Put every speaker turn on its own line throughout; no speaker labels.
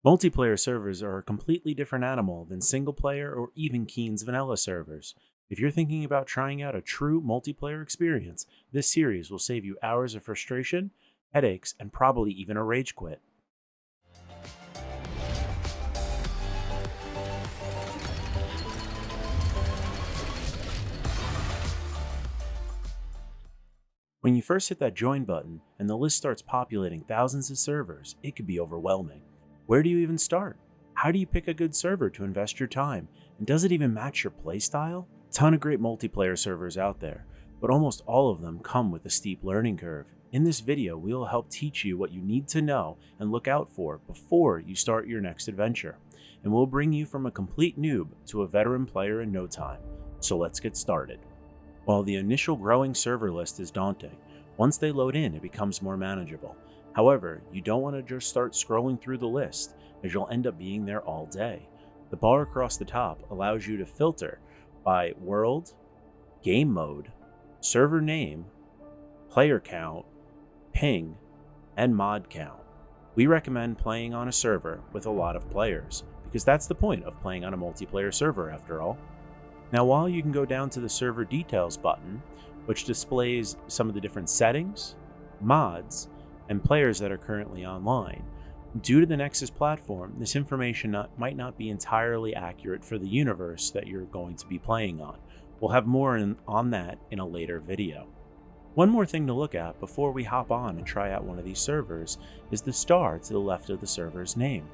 Multiplayer servers are a completely different animal than single player or even Keen's vanilla servers. If you're thinking about trying out a true multiplayer experience, this series will save you hours of frustration, headaches, and probably even a rage quit. When you first hit that join button and the list starts populating thousands of servers, it can be overwhelming. Where do you even start? How do you pick a good server to invest your time? And does it even match your playstyle? Ton of great multiplayer servers out there, but almost all of them come with a steep learning curve. In this video, we will help teach you what you need to know and look out for before you start your next adventure. And we'll bring you from a complete noob to a veteran player in no time. So let's get started. While the initial growing server list is daunting, once they load in, it becomes more manageable. However, you don't want to just start scrolling through the list, as you'll end up being there all day. The bar across the top allows you to filter by world, game mode, server name, player count, ping, and mod count. We recommend playing on a server with a lot of players, because that's the point of playing on a multiplayer server after all. Now, while you can go down to the server details button, which displays some of the different settings, mods, and players that are currently online, due to the Nexus platform, this information might not be entirely accurate for the universe that you're going to be playing on. We'll have more on that in a later video. One more thing to look at before we hop on and try out one of these servers is the star to the left of the server's name.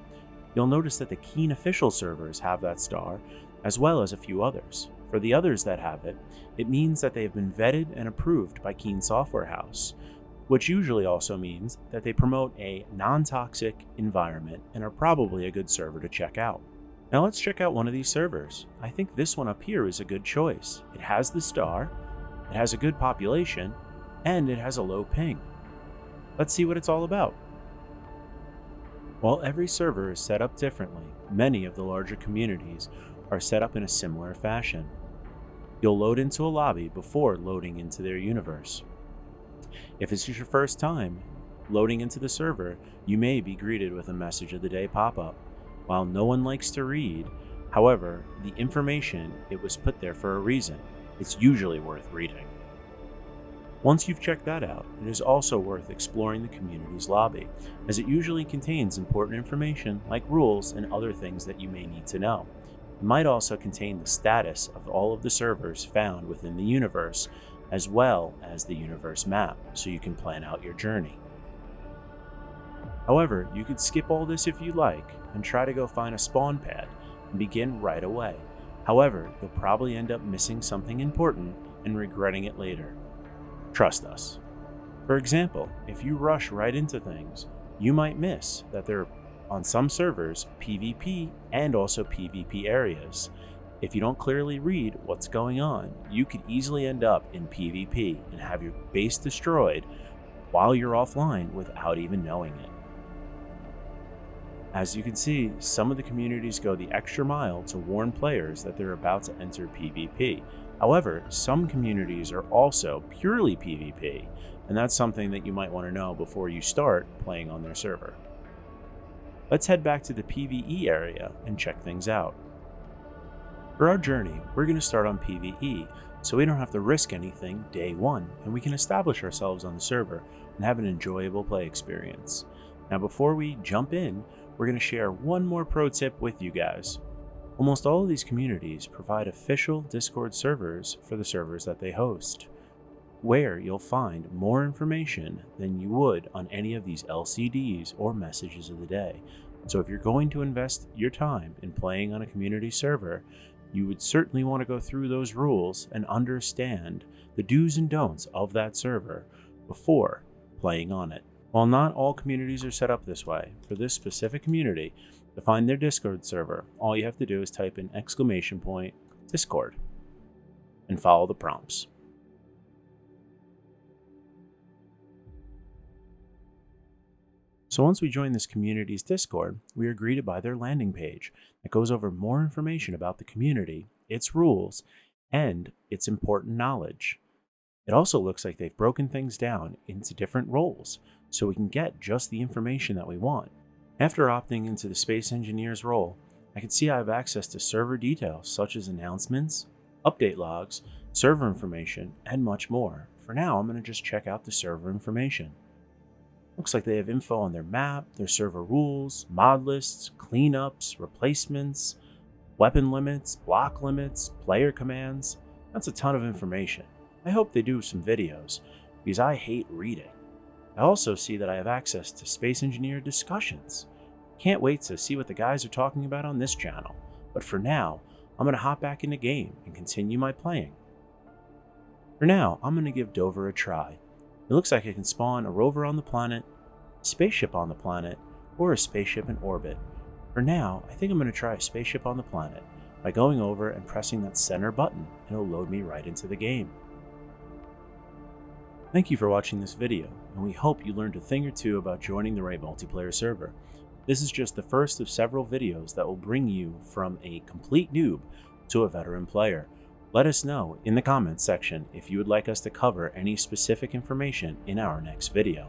You'll notice that the Keen official servers have that star, as well as a few others. For the others that have it, it means that they have been vetted and approved by Keen Software House, which usually also means that they promote a non-toxic environment and are probably a good server to check out. Now let's check out one of these servers. I think this one up here is a good choice. It has the star, it has a good population, and it has a low ping. Let's see what it's all about. While every server is set up differently, many of the larger communities are set up in a similar fashion. You'll load into a lobby before loading into their universe. If this is your first time loading into the server, you may be greeted with a message of the day pop-up. While no one likes to read, however, the information, it was put there for a reason. It's usually worth reading. Once you've checked that out, it is also worth exploring the community's lobby, as it usually contains important information like rules and other things that you may need to know. It might also contain the status of all of the servers found within the universe, as well as the universe map, so you can plan out your journey. However, you could skip all this if you like, and try to go find a spawn pad and begin right away. However, you'll probably end up missing something important and regretting it later. Trust us. For example, if you rush right into things, you might miss that there are, on some servers, PvP and also PvP areas. If you don't clearly read what's going on, you could easily end up in PvP and have your base destroyed while you're offline without even knowing it. As you can see, some of the communities go the extra mile to warn players that they're about to enter PvP. However, some communities are also purely PvP, and that's something that you might want to know before you start playing on their server. Let's head back to the PvE area and check things out. For our journey, we're going to start on PvE, so we don't have to risk anything day one, and we can establish ourselves on the server and have an enjoyable play experience. Now before we jump in, we're going to share one more pro tip with you guys. Almost all of these communities provide official Discord servers for the servers that they host, where you'll find more information than you would on any of these LCDs or messages of the day. So if you're going to invest your time in playing on a community server, you would certainly want to go through those rules and understand the do's and don'ts of that server before playing on it. While not all communities are set up this way, for this specific community, to find their Discord server, all you have to do is type in !Discord and follow the prompts. So once we join this community's Discord, we are greeted by their landing page that goes over more information about the community, its rules, and its important knowledge. It also looks like they've broken things down into different roles, so we can get just the information that we want. After opting into the Space Engineer's role, I can see I have access to server details such as announcements, update logs, server information, and much more. For now, I'm going to just check out the server information. Looks like they have info on their map, their server rules, mod lists, cleanups, replacements, weapon limits, block limits, player commands. That's a ton of information. I hope they do some videos, because I hate reading. I also see that I have access to Space Engineer discussions. Can't wait to see what the guys are talking about on this channel, but for now, I'm going to hop back in the game and continue my playing. For now, I'm going to give Dover a try. It looks like I can spawn a rover on the planet, a spaceship on the planet, or a spaceship in orbit. For now, I think I'm going to try a spaceship on the planet by going over and pressing that center button, and it'll load me right into the game. Thank you for watching this video, and we hope you learned a thing or two about joining the Raid multiplayer server. This is just the first of several videos that will bring you from a complete noob to a veteran player. Let us know in the comments section if you would like us to cover any specific information in our next video.